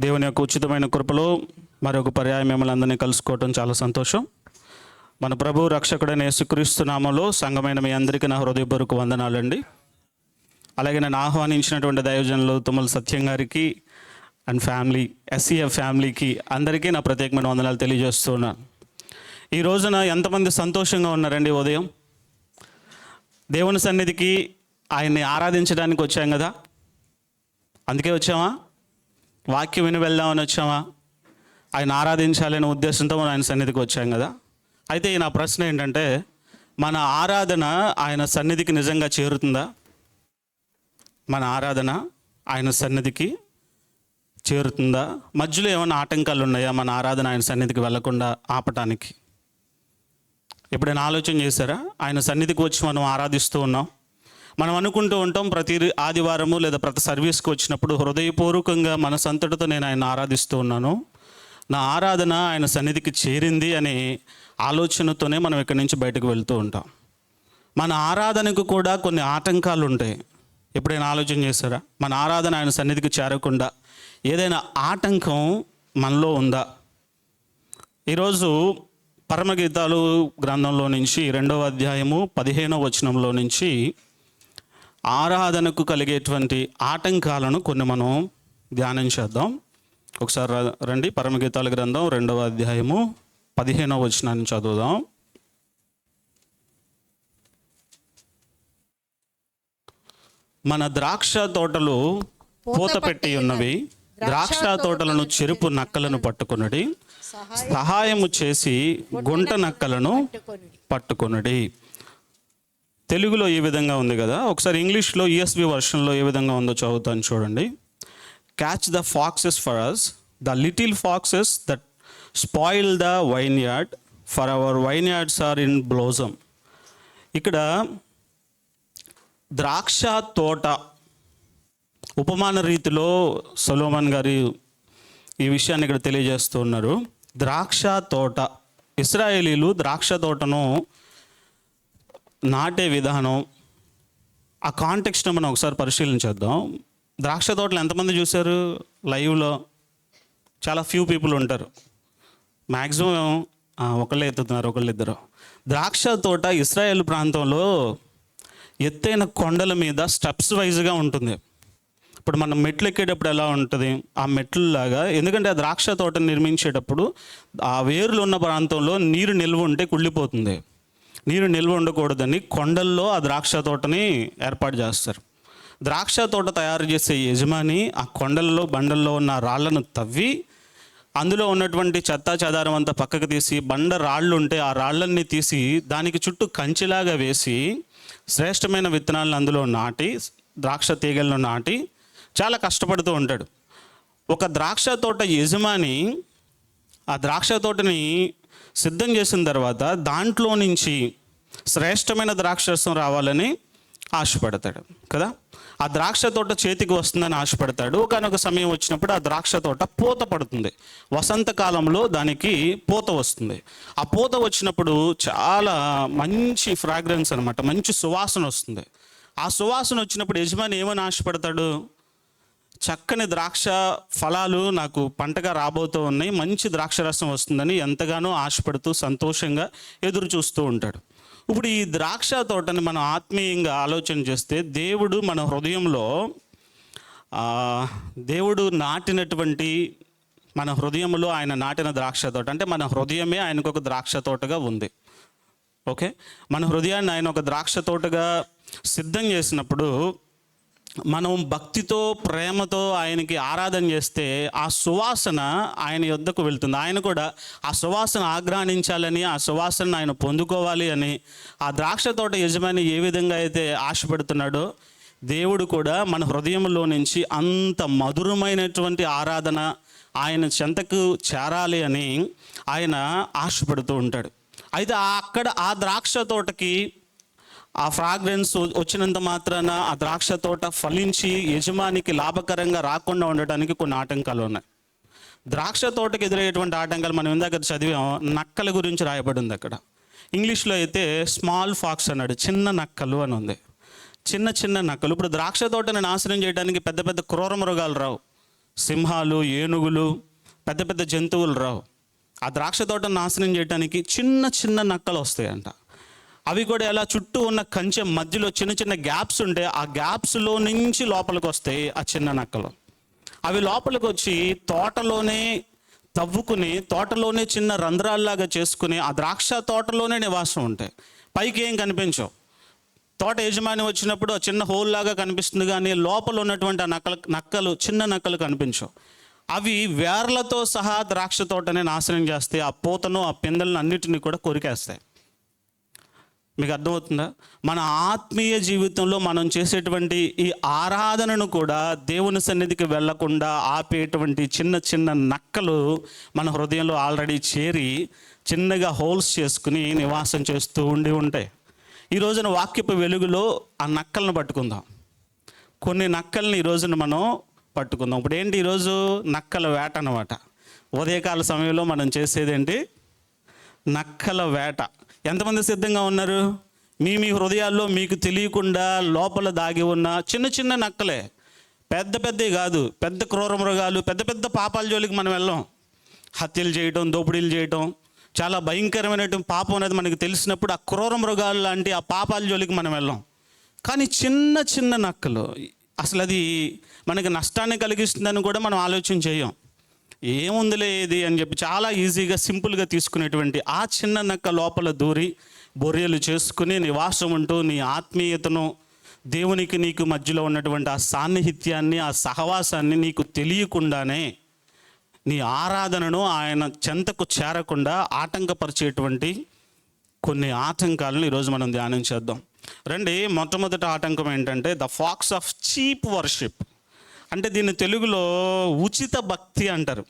దేవుని యొక్క ఉచితమైన కృపలో మరొక పర్యాయం మిమ్మల్ని అందరినీ కలుసుకోవటం చాలా సంతోషం. మన ప్రభు రక్షకుడైన యేసుక్రీస్తు నామములో సంఘమైన మీ అందరికీ నా హృదయపూర్వక వందనాలండి. అలాగే నేను ఆహ్వానించినటువంటి దైవజనులు తుమ్మల సత్యం గారికి అండ్ ఫ్యామిలీ, ఎస్సీఎఫ్ ఫ్యామిలీకి అందరికీ నా ప్రత్యేకమైన వందనాలు తెలియజేస్తున్నాను. ఈ రోజున ఎంతమంది సంతోషంగా ఉన్నారండి? ఉదయం దేవుని సన్నిధికి ఆయన్ని ఆరాధించడానికి వచ్చాం కదా, అందుకే వచ్చామా? వాక్యం విని వెళ్దామని వచ్చామా? ఆయన ఆరాధించాలనే ఉద్దేశంతో మనం ఆయన సన్నిధికి వచ్చాం కదా. అయితే నా ప్రశ్న ఏంటంటే, మన ఆరాధన ఆయన సన్నిధికి నిజంగా చేరుతుందా? మన ఆరాధన ఆయన సన్నిధికి చేరుతుందా? మధ్యలో ఏమైనా ఆటంకాలు ఉన్నాయా మన ఆరాధన ఆయన సన్నిధికి వెళ్లకుండా ఆపటానికి? ఎప్పుడైనా ఆలోచన చేశారా? ఆయన సన్నిధికి వచ్చి మనం ఆరాధిస్తూ ఉన్నాం. మనం అనుకుంటూ ఉంటాం ప్రతి ఆదివారము లేదా ప్రతి సర్వీస్కి వచ్చినప్పుడు హృదయపూర్వకంగా మనసంతటితో నేను ఆయన ఆరాధిస్తూ ఉన్నాను, నా ఆరాధన ఆయన సన్నిధికి చేరింది అనే ఆలోచనతోనే మనం ఇక్కడి నుంచి బయటకు వెళ్తూ ఉంటాం. మన ఆరాధనకు కూడా కొన్ని ఆటంకాలు ఉంటాయి. ఎప్పుడైనా ఆలోచన చేశారా? మన ఆరాధన ఆయన సన్నిధికి చేరకుండా ఏదైనా ఆటంకం మనలో ఉందా? ఈరోజు పరమగీతాలు గ్రంథంలో నుంచి 2వ అధ్యాయము 15వ వచనంలో నుంచి ఆరాధనకు కలిగేటువంటి ఆటంకాలను కొన్ని మనం ధ్యానం చేద్దాం. ఒకసారి రండి, పరమగీతాల గ్రంథం 2వ అధ్యాయము 15వ వచనాన్ని చదువుదాం. మన ద్రాక్ష తోటలు పూత పెట్టి ఉన్నవి, ద్రాక్ష తోటలను చెరుపు నక్కలను పట్టుకొనుడి, సహాయము చేసి గుంట నక్కలను పట్టుకొనుడి. తెలుగులో ఈ విధంగా ఉంది కదా, ఒకసారి ఇంగ్లీష్లో ESV వర్షన్లో ఏ విధంగా ఉందో చదువుతాను చూడండి. Catch the foxes for us, the little foxes that spoil the vineyard, for our vineyards are in blossom. ఇక్కడ ద్రాక్ష తోట ఉపమాన రీతిలో సొలొమోన్ గారు ఈ విషయాన్ని ఇక్కడ తెలియజేస్తూ ఉన్నారు. ద్రాక్ష తోట, ఇశ్రాయేలీలు ద్రాక్ష తోటను నాటే విధానం, ఆ కాంటెక్స్ట్ని మనం ఒకసారి పరిశీలించేద్దాం. ద్రాక్ష తోటలు ఎంతమంది చూశారు లైవ్లో? చాలా ఫ్యూ పీపుల్ ఉంటారు, మ్యాక్సిమం ఒకళ్ళే ఎత్తుతున్నారు, ఒకళ్ళిద్దరు. ద్రాక్ష తోట ఇశ్రాయేల్ ప్రాంతంలో ఎత్తైన కొండల మీద స్టెప్స్ వైజ్గా ఉంటుంది. ఇప్పుడు మనం మెట్లు ఎక్కేటప్పుడు ఎలా ఉంటుంది, ఆ మెట్లులాగా. ఎందుకంటే ఆ ద్రాక్ష తోటను నిర్మించేటప్పుడు ఆ వేర్లు ఉన్న ప్రాంతంలో నీరు నిల్వ ఉంటే కుళ్ళిపోతుంది, నీరు నిల్వ ఉండకూడదని కొండల్లో ఆ ద్రాక్ష తోటని ఏర్పాటు చేస్తారు. ద్రాక్ష తోట తయారు చేసే యజమాని ఆ కొండల్లో బండల్లో ఉన్న రాళ్లను తవ్వి అందులో ఉన్నటువంటి చెత్తా చెదారం అంతా పక్కకు తీసి, బండ రాళ్ళు ఉంటే ఆ రాళ్ళన్నీ తీసి దానికి చుట్టూ కంచిలాగా వేసి శ్రేష్టమైన విత్తనాలను అందులో నాటి, ద్రాక్ష తీగలను నాటి చాలా కష్టపడుతూ ఉంటాడు. ఒక ద్రాక్ష తోట యజమాని ఆ ద్రాక్ష తోటని సిద్ధం చేసిన తర్వాత దాంట్లో నుంచి శ్రేష్టమైన ద్రాక్షరసం రావాలని ఆశపడతాడు కదా. ఆ ద్రాక్ష తోట చేతికి వస్తుందని ఆశపడతాడు. ఒకనొక సమయం వచ్చినప్పుడు ఆ ద్రాక్ష తోట పూత పడుతుంది. వసంతకాలంలో దానికి పూత వస్తుంది. ఆ పూత వచ్చినప్పుడు చాలా మంచి ఫ్రాగ్రెన్స్ అనమాట, మంచి సువాసన వస్తుంది. ఆ సువాసన వచ్చినప్పుడు యజమాని ఏమని ఆశపడతాడు? చక్కని ద్రాక్ష ఫలాలు నాకు పంటగా రాబోతూ ఉన్నాయి, మంచి ద్రాక్ష రసం వస్తుందని ఎంతగానో ఆశపడుతూ సంతోషంగా ఎదురు చూస్తూ ఉంటాడు. ఇప్పుడు ఈ ద్రాక్ష తోటని మనం ఆత్మీయంగా ఆలోచన చేస్తే, దేవుడు మన హృదయంలో దేవుడు నాటినటువంటి మన హృదయంలో ఆయన నాటిన ద్రాక్ష తోట, అంటే మన హృదయమే ఆయనకు ఒక ద్రాక్ష తోటగా ఉంది. ఓకే, మన హృదయాన్ని ఆయన ఒక ద్రాక్ష తోటగా సిద్ధం చేసినప్పుడు మనం భక్తితో ప్రేమతో ఆయనకి ఆరాధన చేస్తే ఆ సువాసన ఆయన యొద్దకు వెళ్తుంది. ఆయన కూడా ఆ సువాసన ఆగ్రహించాలని, ఆ సువాసన ఆయన పొందుకోవాలి అని ఆ ద్రాక్ష తోట యజమాని ఏ విధంగా అయితే ఆశపడుతున్నాడో, దేవుడు కూడా మన హృదయంలో నుంచి అంత మధురమైనటువంటి ఆరాధన ఆయన చెంతకు చేరాలి అని ఆయన ఆశపడుతూ ఉంటాడు. అయితే అక్కడ ఆ ద్రాక్ష తోటకి ఆ ఫ్రాగ్రెన్స్ వచ్చినంత మాత్రాన ఆ ద్రాక్ష తోట ఫలించి యజమానికి లాభకరంగా రాకుండా ఉండటానికి కొన్ని ఆటంకాలు ఉన్నాయి. ద్రాక్ష తోటకి ఎదురయ్యేటువంటి ఆటంకాలు మనం ఇందాక చదివాం, నక్కల గురించి రాయబడి ఉంది అక్కడ. ఇంగ్లీష్లో అయితే స్మాల్ ఫాక్స్ అన్నాడు, చిన్న నక్కలు అని ఉంది. చిన్న చిన్న నక్కలు. ఇప్పుడు ద్రాక్ష తోటని నాశనం చేయడానికి పెద్ద పెద్ద క్రూర మృగాలు రావు, సింహాలు, ఏనుగులు, పెద్ద పెద్ద జంతువులు రావు. ఆ ద్రాక్ష తోటను నాశనం చేయడానికి చిన్న చిన్న నక్కలు వస్తాయంట. అవి కూడా ఎలా, చుట్టూ ఉన్న కంచె మధ్యలో చిన్న చిన్న గ్యాప్స్ ఉంటే ఆ గ్యాప్స్లో నుంచి లోపలికి వస్తాయి ఆ చిన్న నక్కలు. అవి లోపలికి వచ్చి తోటలోనే తవ్వుకుని, తోటలోనే చిన్న రంధ్రాల్లాగా చేసుకుని ఆ ద్రాక్ష తోటలోనే నివాసం ఉంటాయి. పైకి ఏం కనిపించవు. తోట యజమాని వచ్చినప్పుడు ఆ చిన్న హోల్ లాగా కనిపిస్తుంది, కానీ లోపల ఉన్నటువంటి ఆ నక్కలు చిన్న నక్కలు కనిపించవు. అవి వేర్లతో సహా ద్రాక్ష తోటని నాశనం చేస్తాయి. ఆ పూతను, ఆ పిందెలను అన్నిటిని కూడా కొరికేస్తాయి. మీకు అర్థమవుతుందా? మన ఆత్మీయ జీవితంలో మనం చేసేటువంటి ఈ ఆరాధనను కూడా దేవుని సన్నిధికి వెళ్లకుండా ఆపేటువంటి చిన్న చిన్న నక్కలు మన హృదయంలో ఆల్రెడీ చేరి చిన్నగా హోల్స్ చేసుకుని నివాసం చేస్తూ ఉంటాయి. ఈ రోజున వాక్యపు వెలుగులో ఆ నక్కలను పట్టుకుందాం. కొన్ని నక్కల్ని ఈ రోజున మనం పట్టుకుందాం. ఇప్పుడు ఏంటి, ఈరోజు నక్కల వేట అన్నమాట. ఉదయకాల సమయంలో మనం చేసేదేంటి, నక్కల వేట. ఎంతమంది సిద్ధంగా ఉన్నారు? మీ హృదయాల్లో మీకు తెలియకుండా లోపల దాగి ఉన్న చిన్న చిన్న నక్కలే, పెద్ద పెద్దవి కాదు, పెద్ద క్రూర మృగాలు, పెద్ద పెద్ద పాపాల జోలికి మనం వెళ్ళాం. హత్యలు చేయటం, దోపిడీలు చేయటం, చాలా భయంకరమైనటువంటి పాపం అనేది మనకి తెలిసినప్పుడు ఆ క్రూర మృగాలు లాంటి ఆ పాపాల జోలికి మనం వెళ్ళాం. కానీ చిన్న చిన్న నక్కలు, అసలు అది మనకి నష్టాన్ని కలిగిస్తుందని కూడా మనం ఆలోచన చేయం. ఏముందిలే ఇది అని చెప్పి చాలా ఈజీగా సింపుల్గా తీసుకునేటువంటి ఆ చిన్న నక్క లోపల దూరి బొర్రెలు చేసుకుని నివాసం ఉంటూ నీ ఆత్మీయతను, దేవునికి నీకు మధ్యలో ఉన్నటువంటి ఆ సాన్నిహిత్యాన్ని, ఆ సహవాసాన్ని నీకు తెలియకుండానే నీ ఆరాధనను ఆయన చెంతకు చేరకుండా ఆటంకపరిచేటువంటి కొన్ని ఆటంకాలను ఈరోజు మనం ధ్యానం చేద్దాం. రండి, మొట్టమొదటి ఆటంకం ఏంటంటే the fox of cheap worship. అంటే దీన్ని తెలుగులో ఉచిత భక్తి అంటారు.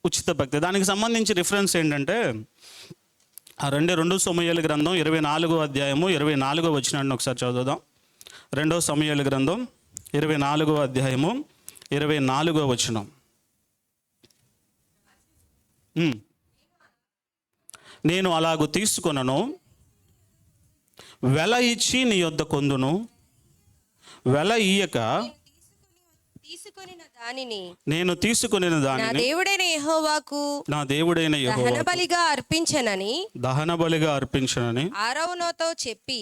ఉచిత భక్తి, దానికి సంబంధించి రిఫరెన్స్ ఏంటంటే రెండు సమూయేలు గ్రంథం 24వ అధ్యాయము 24వ వచనాన్ని ఒకసారి చదువుదాం. 2 సమూయేలు గ్రంథం 24వ అధ్యాయము 24వ వచనం. నేను అలాగూ తీసుకొనను, వెల ఇచ్చి నీ యొద్ద కొందును, వెల ఇయ్యక నేను తీసుకొనిన దానిని నా దేవుడైన యెహోవాకు దహన బలిగా అర్పించనని అరౌనాతో చెప్పి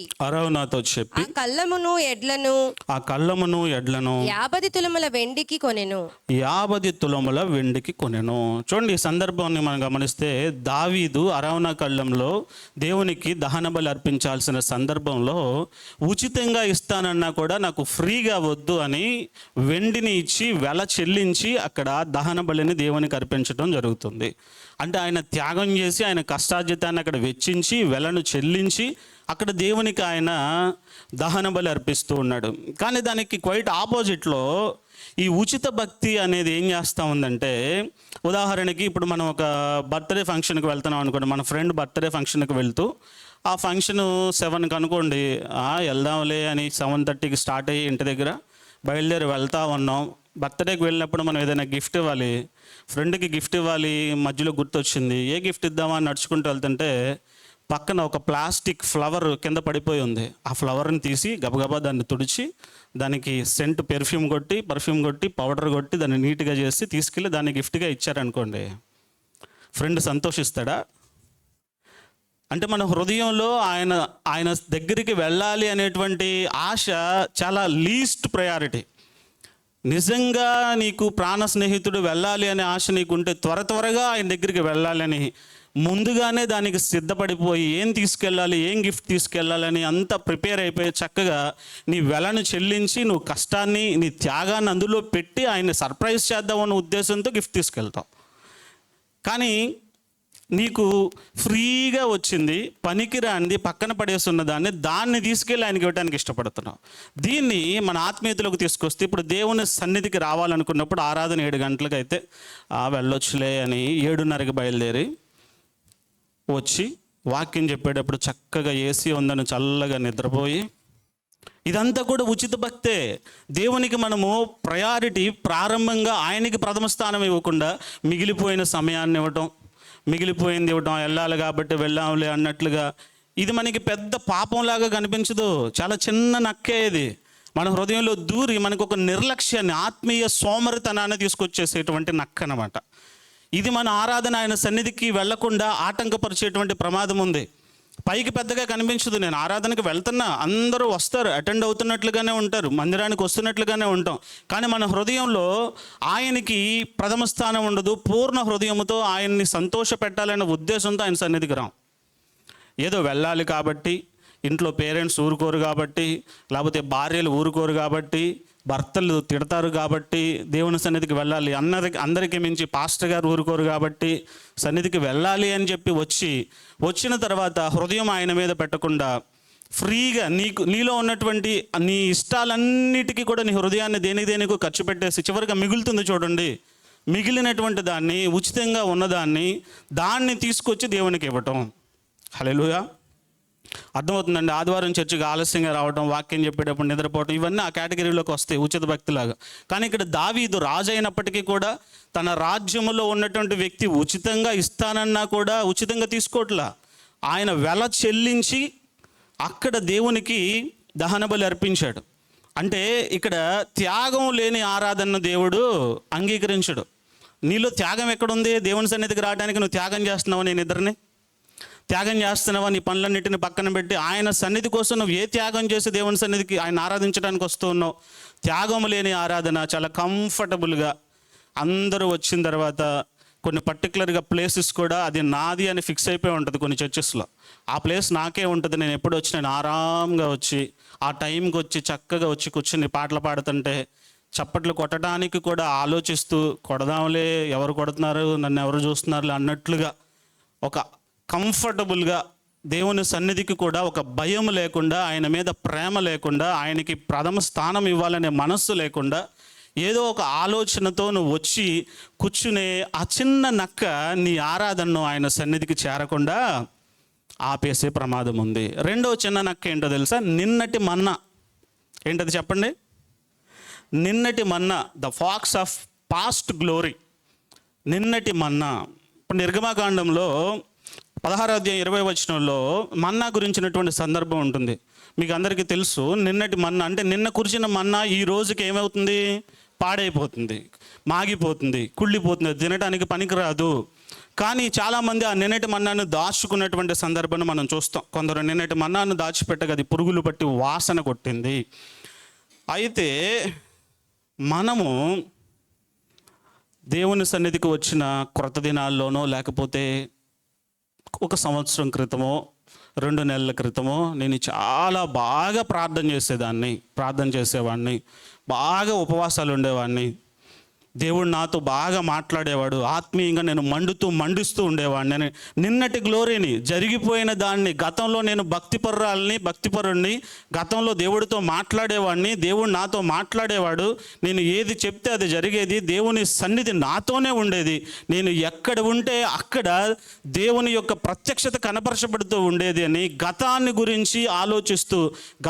ఆ కళ్ళమును ఎడ్లను 50 తులముల వెండికి కొనెను. 50 తులముల వెండికి కొనెను. చూడండి, ఈ సందర్భాన్ని మనం గమనిస్తే దావీదు అరౌనా కళ్ళంలో దేవునికి దహన బలి అర్పించాల్సిన సందర్భంలో ఉచితంగా ఇస్తానన్నా కూడా నాకు ఫ్రీగా వద్దు అని వెండిని ఇచ్చి వెల చెల్లించి అక్కడ దహన బలిని దేవునికి అర్పించడం జరుగుతుంది. అంటే ఆయన త్యాగం చేసి, ఆయన కష్టార్జితాన్ని అక్కడ వెచ్చించి, వెలను చెల్లించి అక్కడ దేవునికి ఆయన దహన బలి అర్పిస్తూ ఉన్నాడు. కానీ దానికి క్వైట్ ఆపోజిట్లో ఈ ఉచిత భక్తి అనేది ఏం చేస్తూ ఉందంటే, ఉదాహరణకి ఇప్పుడు మనం ఒక బర్త్డే ఫంక్షన్కి వెళ్తున్నాం అనుకోండి. మన ఫ్రెండ్ బర్త్డే ఫంక్షన్కి వెళ్తూ ఆ ఫంక్షను 7కి అనుకోండి, వెళ్దాంలే అని 7:30కి స్టార్ట్ అయ్యి ఇంటి దగ్గర బయలుదేరి వెళ్తా ఉన్నాం. బర్త్డేకి వెళ్ళినప్పుడు మనం ఏదైనా గిఫ్ట్ ఇవ్వాలి, ఫ్రెండ్కి గిఫ్ట్ ఇవ్వాలి. మధ్యలో గుర్తొచ్చింది, ఏ గిఫ్ట్ ఇద్దామా అని నడుచుకుంటూ వెళ్తుంటే పక్కన ఒక ప్లాస్టిక్ ఫ్లవర్ కింద పడిపోయి ఉంది. ఆ ఫ్లవర్ని తీసి గబగబా దాన్ని తుడిచి దానికి సెంట్ పర్ఫ్యూమ్ కొట్టి పౌడర్ కొట్టి దాన్ని నీట్గా చేసి తీసుకెళ్ళి దాన్ని గిఫ్ట్గా ఇచ్చారనుకోండి, ఫ్రెండ్ సంతోషిస్తాడా? అంటే మన హృదయంలో ఆయన దగ్గరికి వెళ్ళాలి అనేటువంటి ఆశ చాలా లీస్ట్ ప్రయారిటీ. నిజంగా నీకు ప్రాణ స్నేహితుడు వెళ్ళాలి అనే ఆశ నీకుంటే త్వరగా ఆయన దగ్గరికి వెళ్ళాలని ముందుగానే దానికి సిద్ధపడిపోయి ఏం తీసుకెళ్ళాలి, ఏం గిఫ్ట్ తీసుకెళ్ళాలని అంతా ప్రిపేర్ అయిపోయి చక్కగా నీ వెలను చెల్లించి, నువ్వు కష్టాన్ని, నీ త్యాగాన్ని అందులో పెట్టి ఆయన్ని సర్ప్రైజ్ చేద్దామన్న ఉద్దేశంతో గిఫ్ట్ తీసుకెళ్తావు. కానీ నీకు ఫ్రీగా వచ్చింది, పనికిరాంది, పక్కన పడేస్తున్న దాన్ని తీసుకెళ్ళి ఆయనకి ఇవ్వడానికి ఇష్టపడుతున్నావు. దీన్ని మన ఆత్మీయతలోకి తీసుకొస్తే ఇప్పుడు దేవుని సన్నిధికి రావాలనుకున్నప్పుడు ఆరాధన 7 గంటలకు అయితే వెళ్ళొచ్చులే అని 7:30కి బయలుదేరి వచ్చి వాక్యం చెప్పేటప్పుడు చక్కగా ఏసీ ఉందని చల్లగా నిద్రపోయి, ఇదంతా కూడా ఉచిత భక్తే. దేవునికి మనము ప్రయారిటీ ప్రారంభంగా ఆయనకి ప్రథమ స్థానం ఇవ్వకుండా మిగిలిపోయిన సమయాన్ని ఇవ్వటం, మిగిలిపోయింది ఇవ్వటం, వెళ్ళాలి కాబట్టి వెళ్ళాంలే అన్నట్లుగా, ఇది మనకి పెద్ద పాపంలాగా కనిపించదు. చాలా చిన్న నక్కే ఇది. మన హృదయంలో దూరి మనకు ఒక నిర్లక్ష్యాన్ని, ఆత్మీయ సోమరితనాన్ని తీసుకొచ్చేసేటువంటి నక్క అన్నమాట. ఇది మన ఆరాధన ఆయన సన్నిధికి వెళ్లకుండా ఆటంకపరిచేటువంటి ప్రమాదం ఉంది. పైకి పెద్దగా కనిపించదు. నేను ఆరాధనకి వెళ్తున్నా, అందరూ వస్తారు, అటెండ్ అవుతున్నట్లుగానే ఉంటారు, మందిరానికి వస్తున్నట్లుగానే ఉంటాం. కానీ మన హృదయంలో ఆయనకి ప్రథమ స్థానం ఉండదు. పూర్ణ హృదయంతో ఆయన్ని సంతోష పెట్టాలనే ఉద్దేశంతో ఆయన సన్నిధికి రాం. ఏదో వెళ్ళాలి కాబట్టి, ఇంట్లో పేరెంట్స్ ఊరుకోరు కాబట్టి, లేకపోతే భార్యలు ఊరుకోరు కాబట్టి, భర్తలు తిడతారు కాబట్టి దేవుని సన్నిధికి వెళ్ళాలి, అందరికీ మించి పాస్టర్ గారు ఊరుకోరు కాబట్టి సన్నిధికి వెళ్ళాలి అని చెప్పి వచ్చిన తర్వాత హృదయం ఆయన మీద పెట్టకుండా ఫ్రీగా నీలో ఉన్నటువంటి నీ ఇష్టాలన్నిటికీ కూడా నీ హృదయాన్ని దేనికో ఖర్చు పెట్టేసి చివరిగా మిగులుతుంది చూడండి, మిగిలినటువంటి దాన్ని, ఉచితంగా దాన్ని తీసుకొచ్చి దేవునికి ఇవ్వటం. హల్లెలూయా. అర్థమవుతుందండి. ఆదివారం చర్చికి ఆలస్యంగా రావడం, వాక్యం చెప్పేటప్పుడు నిద్రపోవడం, ఇవన్నీ ఆ కేటగిరీలోకి వస్తాయి, ఉచిత భక్తిలాగా. కానీ ఇక్కడ దావీదు రాజు అయినప్పటికీ కూడా తన రాజ్యములో ఉన్నటువంటి వ్యక్తి ఉచితంగా ఇస్తానన్నా కూడా ఉచితంగా తీసుకోవట్లా. ఆయన వెల చెల్లించి అక్కడ దేవునికి దహన బలి అర్పించాడు. అంటే ఇక్కడ త్యాగం లేని ఆరాధన దేవుడు అంగీకరించడు. నీలో త్యాగం ఎక్కడుంది? దేవుని సన్నిధికి రావడానికి నువ్వు త్యాగం చేస్తున్నావు, నేను ఇద్దరిని త్యాగం చేస్తున్నావా? నీ పనులన్నింటిని పక్కన పెట్టి ఆయన సన్నిధి కోసం నువ్వు ఏ త్యాగం చేసి దేవుని సన్నిధికి ఆయన ఆరాధించడానికి వస్తూ ఉన్నావు? త్యాగం లేని ఆరాధన చాలా కంఫర్టబుల్గా అందరూ వచ్చిన తర్వాత కొన్ని పర్టికులర్గా ప్లేసెస్ కూడా అది నాది అని ఫిక్స్ అయిపోయి ఉంటుంది కొన్ని చర్చెస్లో. ఆ ప్లేస్ నాకే ఉంటుంది, నేను ఎప్పుడు వచ్చి నేను ఆరాంగా వచ్చి ఆ టైంకి వచ్చి చక్కగా వచ్చి కూర్చుని పాటలు పాడుతుంటే చప్పట్లు కొట్టడానికి కూడా ఆలోచిస్తూ కొడదాంలే, ఎవరు కొడుతున్నారు, నన్ను ఎవరు చూస్తున్నారు అన్నట్లుగా ఒక కంఫర్టబుల్గా దేవుని సన్నిధికి కూడా ఒక భయం లేకుండా, ఆయన మీద ప్రేమ లేకుండా, ఆయనకి ప్రథమ స్థానం ఇవ్వాలనే మనస్సు లేకుండా ఏదో ఒక ఆలోచనతో నువ్వు వచ్చి కూర్చునే ఆ చిన్న నక్క నీ ఆరాధనను ఆయన సన్నిధికి చేరకుండా ఆపేసే ప్రమాదం ఉంది. రెండో చిన్న నక్క ఏంటో తెలుసా? నిన్నటి మన్నా. ఏంటది చెప్పండి? నిన్నటి మన్నా, the fox of past glory. నిన్నటి మన్నా. ఇప్పుడు నిర్గమకాండంలో 16వ అధ్యాయం 20వ వచనంలో మన్నా గురించినటువంటి సందర్భం ఉంటుంది. మీకు అందరికీ తెలుసు. నిన్నటి మన్నా అంటే నిన్న కురిసిన మన్నా ఈ రోజుకి ఏమవుతుంది? పాడైపోతుంది, మాగిపోతుంది, కుళ్ళిపోతుంది, తినడానికి పనికిరాదు. కానీ చాలామంది ఆ నిన్నటి మన్నాను దాచుకున్నటువంటి సందర్భాన్ని మనం చూస్తాం. కొందరు నిన్నటి మన్నాను దాచిపెట్టగా అది పురుగులు పట్టి వాసన కొట్టింది. అయితే మనము దేవుని సన్నిధికి వచ్చిన క్రొత్త దినాల్లోనో లేకపోతే ఒక సంవత్సరం క్రితమో 2 నెలల క్రితమో నేను చాలా బాగా ప్రార్థన చేసేవాడిని, బాగా ఉపవాసాలు ఉండేవాడిని. దేవుడు నాతో బాగా మాట్లాడేవాడు, ఆత్మీయంగా నేను మండిస్తూ ఉండేవాడిని. నిన్నటి గ్లోరీని, జరిగిపోయిన దాన్ని, గతంలో నేను భక్తిపరుణ్ణి, గతంలో దేవుడితో మాట్లాడేవాడిని, దేవుడు నాతో మాట్లాడేవాడు, నేను ఏది చెప్తే అది జరిగేది, దేవుని సన్నిధి నాతోనే ఉండేది, నేను ఎక్కడ ఉంటే అక్కడ దేవుని యొక్క ప్రత్యక్షత కనపరచబడుతూ ఉండేది అని గతాన్ని గురించి ఆలోచిస్తూ,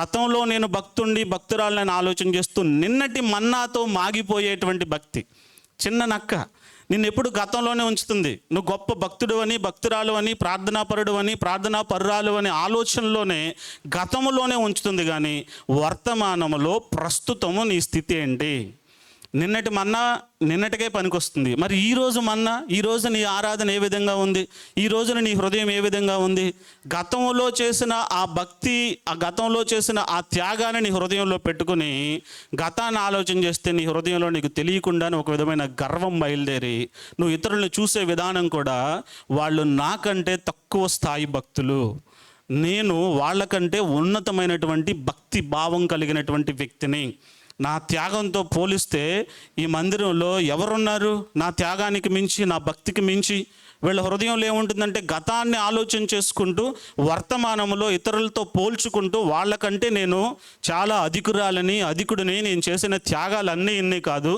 గతంలో నేను భక్తురాలని ఆలోచన చేస్తూ నిన్నటి మన్నాతో మాగిపోయేటువంటి భక్తి. చిన్న నక్క నిన్ను ఎప్పుడు గతంలోనే ఉంచుతుంది. నువ్వు గొప్ప భక్తుడు అని, భక్తురాలు అని, ప్రార్థనాపరుడు అని, ప్రార్థనాపరురాలు అని ఆలోచనలోనే గతంలోనే ఉంచుతుంది. కానీ వర్తమానములో ప్రస్తుతము నీ స్థితి ఏంటి? నిన్నటి మన్నా నిన్నటికే పనికొస్తుంది. మరి ఈరోజు మన్నా, ఈరోజు నీ ఆరాధన ఏ విధంగా ఉంది? ఈ రోజున నీ హృదయం ఏ విధంగా ఉంది? గతంలో చేసిన ఆ భక్తి, ఆ గతంలో చేసిన ఆ త్యాగాన్ని నీ హృదయంలో పెట్టుకుని గతాన్ని ఆలోచన చేస్తే నీ హృదయంలో నీకు తెలియకుండానే ఒక విధమైన గర్వం బయలుదేరి నువ్వు ఇతరులను చూసే విధానం కూడా వాళ్ళు నాకంటే తక్కువ స్థాయి భక్తులు, నేను వాళ్ళకంటే ఉన్నతమైనటువంటి భక్తి భావం కలిగినటువంటి వ్యక్తిని, నా త్యాగంతో పోలిస్తే ఈ మందిరంలో ఎవరున్నారు నా త్యాగానికి మించి, నా భక్తికి మించి? వీళ్ళ హృదయంలో ఏముంటుందంటే గతాన్ని ఆలోచన చేసుకుంటూ వర్తమానంలో ఇతరులతో పోల్చుకుంటూ వాళ్ళకంటే నేను చాలా అధికుడిని, నేను చేసిన త్యాగాలు ఇన్ని కాదు,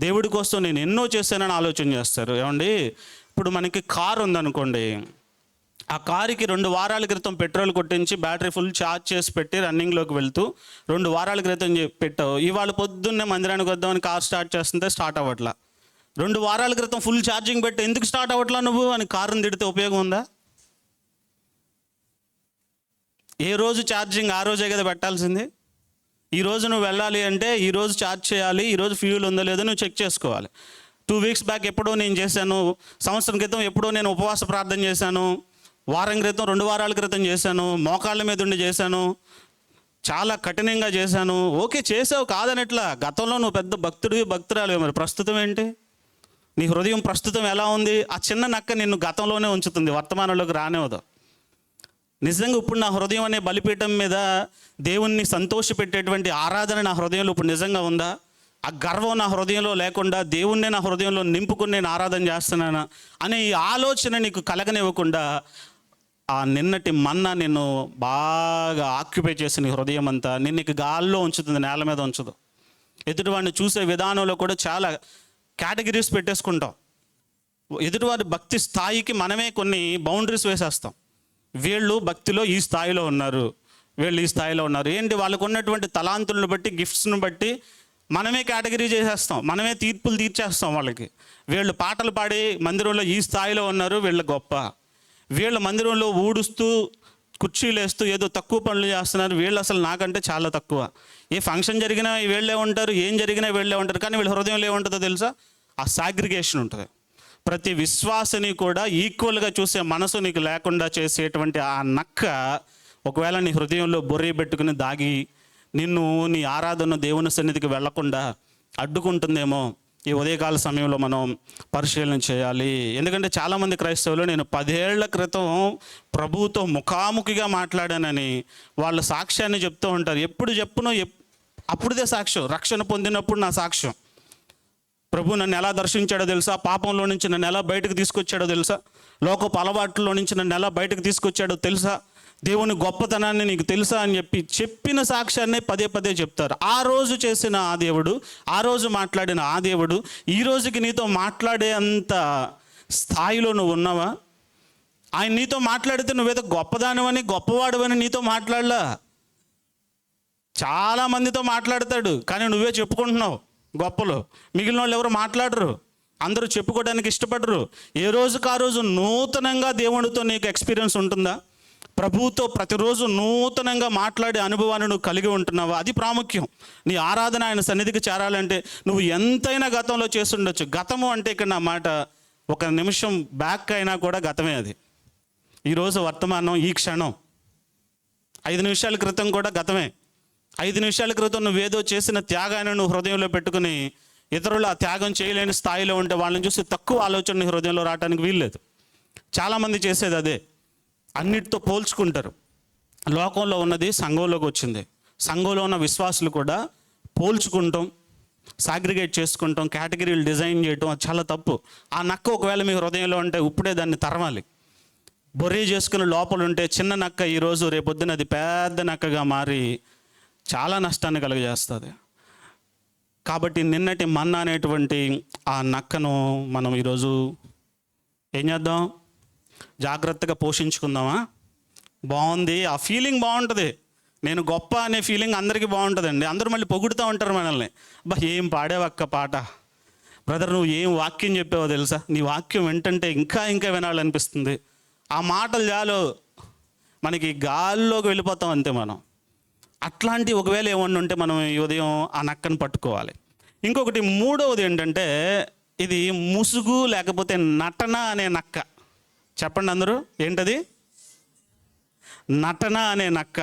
దేవుడి కోసం నేను ఎన్నో చేశానని ఆలోచన చేస్తారు. ఏమండి, ఇప్పుడు మనకి కారు ఉందనుకోండి, ఆ కారుకి 2 వారాల క్రితం పెట్రోల్ కొట్టించి బ్యాటరీ ఫుల్ ఛార్జ్ చేసి పెట్టి రన్నింగ్లోకి వెళ్తూ 2 వారాల క్రితం పెట్టావు, ఇవాళ పొద్దున్నే మందిరానికి వద్దామని కార్ స్టార్ట్ చేస్తుంటే స్టార్ట్ అవ్వట్లా. 2 వారాల క్రితం ఫుల్ ఛార్జింగ్ పెట్టి ఎందుకు స్టార్ట్ అవ్వట్లా నువ్వు అని కారుని తిడితే ఉపయోగం ఉందా? ఏ రోజు ఛార్జింగ్ ఆ రోజే కదా పెట్టాల్సింది. ఈరోజు నువ్వు వెళ్ళాలి అంటే ఈరోజు ఛార్జ్ చేయాలి, ఈరోజు ఫ్యూల్ ఉందో లేదో నువ్వు చెక్ చేసుకోవాలి. 2 వీక్స్ బ్యాక్ ఎప్పుడో నేను చేశాను, సంవత్సరం క్రితం ఎప్పుడో నేను ఉపవాస ప్రార్థన చేశాను, వారం క్రితం 2 వారాల క్రితం చేశాను, మోకాళ్ళ మీద ఉండి చేశాను, చాలా కఠినంగా చేశాను. ఓకే, చేసావు కాదనట్లా. గతంలో నువ్వు పెద్ద భక్తురాలు, మరి ప్రస్తుతం ఏంటి? నీ హృదయం ప్రస్తుతం ఎలా ఉంది? ఆ చిన్న నక్క నిన్ను గతంలోనే ఉంచుతుంది, వర్తమానంలోకి రానివ్వదు. నిజంగా ఇప్పుడు నా హృదయం అనే బలిపీఠం మీద దేవుణ్ణి సంతోషపెట్టేటువంటి ఆరాధన నా హృదయంలో ఇప్పుడు నిజంగా ఉందా? ఆ గర్వం నా హృదయంలో లేకుండా దేవుణ్ణి నా హృదయంలో నింపుకుని నేను ఆరాధన చేస్తున్నానా అనే ఈ ఆలోచన నీకు కలగనివ్వకుండా ఆ నిన్నటి మన్నా నిన్ను బాగా ఆక్యుపై చేసి నీ హృదయం అంతా నిన్ను గాల్లో ఉంచుతుంది, నేల మీద ఉంచదు. ఎదుటివాడిని చూసే విధానంలో కూడా చాలా కేటగిరీస్ పెట్టేసుకుంటాం. ఎదుటివారి భక్తి స్థాయికి మనమే కొన్ని బౌండరీస్ వేసేస్తాం. వీళ్ళు భక్తిలో ఈ స్థాయిలో ఉన్నారు, వీళ్ళు ఈ స్థాయిలో ఉన్నారు. ఏంటి, వాళ్ళకు ఉన్నటువంటి తలాంతులను బట్టి, గిఫ్ట్స్ను బట్టి మనమే కేటగిరీ చేసేస్తాం, మనమే తీర్పులు తీర్చేస్తాం వాళ్ళకి. వీళ్ళు పాటలు పాడి మందిరంలో ఈ స్థాయిలో ఉన్నారు, వీళ్ళు గొప్ప. వీళ్ళ మందిరంలో ఊడుస్తూ కుర్చీలు వేస్తూ ఏదో తక్కువ పనులు చేస్తున్నారు, వీళ్ళు అసలు నాకంటే చాలా తక్కువ. ఏ ఫంక్షన్ జరిగినా వీళ్ళే ఉంటారు, ఏం జరిగినా వీళ్ళే ఉంటారు. కానీ వీళ్ళ హృదయంలో ఏముంటుందో తెలుసా? ఆ సాగ్రిగేషన్ ఉంటుంది. ప్రతి విశ్వాసని కూడా ఈక్వల్గా చూసే మనసు నీకు లేకుండా చేసేటువంటి ఆ నక్క ఒకవేళ నీ హృదయంలో బొర్రి పెట్టుకుని దాగి నిన్ను నీ ఆరాధన దేవుని సన్నిధికి వెళ్లకుండా అడ్డుకుంటుందేమో ఈ ఉదయకాల సమయంలో మనం పరిశీలన చేయాలి. ఎందుకంటే చాలామంది క్రైస్తవులు నేను 10 ఏళ్ల క్రితం ప్రభువుతో ముఖాముఖిగా మాట్లాడానని వాళ్ళ సాక్ష్యాన్ని చెప్తూ ఉంటారు. ఎప్పుడు చెప్పునో అప్పుడుదే సాక్ష్యం. రక్షణ పొందినప్పుడు నా సాక్ష్యం. ప్రభు నన్ను ఎలా దర్శించాడో తెలుసా, పాపంలో నుంచి నన్ను ఎలా బయటకు తీసుకొచ్చాడో తెలుసా, లోకపు అలవాట్లలో నుంచి నన్ను ఎలా బయటకు తీసుకొచ్చాడో తెలుసా, దేవుని గొప్పతనాన్ని నీకు తెలుసా అని చెప్పిన సాక్ష్యాన్ని పదే చెప్తారు. ఆ రోజు చేసిన ఆ దేవుడు, ఆ రోజు మాట్లాడిన ఆ దేవుడు ఈ రోజుకి నీతో మాట్లాడే అంత స్థాయిలో నువ్వు ఉన్నావా? ఆయన నీతో మాట్లాడితే నువ్వేదో గొప్పదానివని గొప్పవాడువని నీతో మాట్లాడలా. చాలామందితో మాట్లాడతాడు, కానీ నువ్వే చెప్పుకుంటున్నావు గొప్పలు. మిగిలిన వాళ్ళు ఎవరు మాట్లాడరు, అందరూ చెప్పుకోవడానికి ఇష్టపడరు. ఏ రోజుకు ఆ రోజు నూతనంగా దేవుడితో నీకు ఎక్స్పీరియన్స్ ఉంటుందా? ప్రభువుతో ప్రతిరోజు నూతనంగా మాట్లాడే అనుభవాన్ని నువ్వు కలిగి ఉంటున్నావా? అది ప్రాముఖ్యం. నీ ఆరాధన ఆయన సన్నిధికి చేరాలంటే నువ్వు ఎంతైనా గతంలో చేస్తుండొచ్చు. గతము అంటే ఇక్కడ నా మాట 1 నిమిషం బ్యాక్ అయినా కూడా గతమే అది. ఈరోజు వర్తమానం, ఈ క్షణం. 5 నిమిషాల క్రితం కూడా గతమే. 5 నిమిషాల క్రితం నువ్వేదో చేసిన త్యాగాన్ని నువ్వు హృదయంలో పెట్టుకుని ఇతరులు ఆ త్యాగం చేయలేని స్థాయిలో ఉంటే వాళ్ళని చూసి తక్కువ ఆలోచన నీ హృదయంలో రావడానికి వీల్లేదు. చాలామంది చేసేది అదే, అన్నిటితో పోల్చుకుంటారు. లోకంలో ఉన్నది సంఘంలోకి వచ్చింది. సంఘంలో ఉన్న విశ్వాసులు కూడా పోల్చుకుంటాం, సాగ్రిగేట్ చేసుకుంటాం, కేటగిరీలు డిజైన్ చేయటం, అది చాలా తప్పు. ఆ నక్క ఒకవేళ మీ హృదయంలో ఉంటే ఇప్పుడే దాన్ని తరమాలి. బొర్రీ చేసుకుని లోపల ఉంటే చిన్న నక్క ఈరోజు రేపొద్దున అది పెద్ద నక్కగా మారి చాలా నష్టాన్ని కలుగజేస్తుంది. కాబట్టి నిన్నటి మన్నా అనేటువంటి ఆ నక్కను మనం ఈరోజు ఏం చేద్దాం? జాగ్రత్తగా పోషించుకుందామా? బాగుంది, ఆ ఫీలింగ్ బాగుంటుంది. నేను గొప్ప అనే ఫీలింగ్ అందరికీ బాగుంటుందండి. అందరూ మళ్ళీ పొగుడుతూ ఉంటారు మనల్ని. ఏం పాడేవక్క పాట, బ్రదర్ నువ్వు ఏం వాక్యం చెప్పావో తెలుసా, నీ వాక్యం వింటుంటే ఇంకా వినాలనిపిస్తుంది. ఆ మాటలు చాలు మనకి గాల్లోకి వెళ్ళిపోతాం అంతే మనం. అట్లాంటి ఒకవేళ ఏమన్నా ఉంటే మనం ఈ ఉదయం ఆ నక్కను పట్టుకోవాలి. ఇంకొకటి మూడవది ఏంటంటే, ఇది ముసుగు లేకపోతే నటన అనే నక్క. చెప్పండి అందరూ, ఏంటది? నటన అనే నక్క.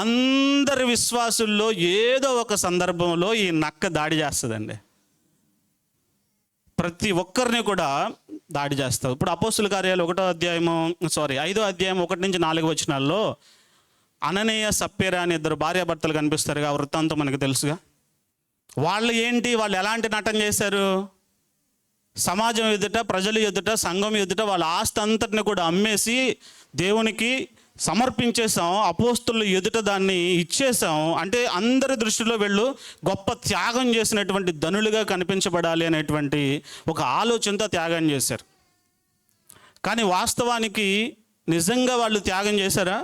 అందరి విశ్వాసుల్లో ఏదో ఒక సందర్భంలో ఈ నక్క దాడి చేస్తుందండి. ప్రతి ఒక్కరిని కూడా దాడి చేస్తావు. ఇప్పుడు అపోస్తుల కార్యాలు 5వ అధ్యాయం 1 నుంచి 4 వచనాల్లో అననీయ సప్పేరా అని 2 భార్యాభర్తలు కనిపిస్తారుగా. ఆ వృత్తాంతం మనకు తెలుసుగా. వాళ్ళు ఎలాంటి నటన చేశారు? సమాజం ఎదుట, ప్రజల ఎదుట, సంఘం ఎదుట వాళ్ళ ఆస్తి అంతటిని కూడా అమ్మేసి దేవునికి సమర్పించేసాం. అపోస్తుల ఎదుట దాన్ని ఇచ్చేసాం. అంటే అందరి దృష్టిలో వీళ్ళు గొప్ప త్యాగం చేసినటువంటి ధనులుగా కనిపించబడాలి అనేటువంటి ఒక ఆలోచనతో త్యాగం చేశారు. కానీ వాస్తవానికి నిజంగా వాళ్ళు త్యాగం చేశారా?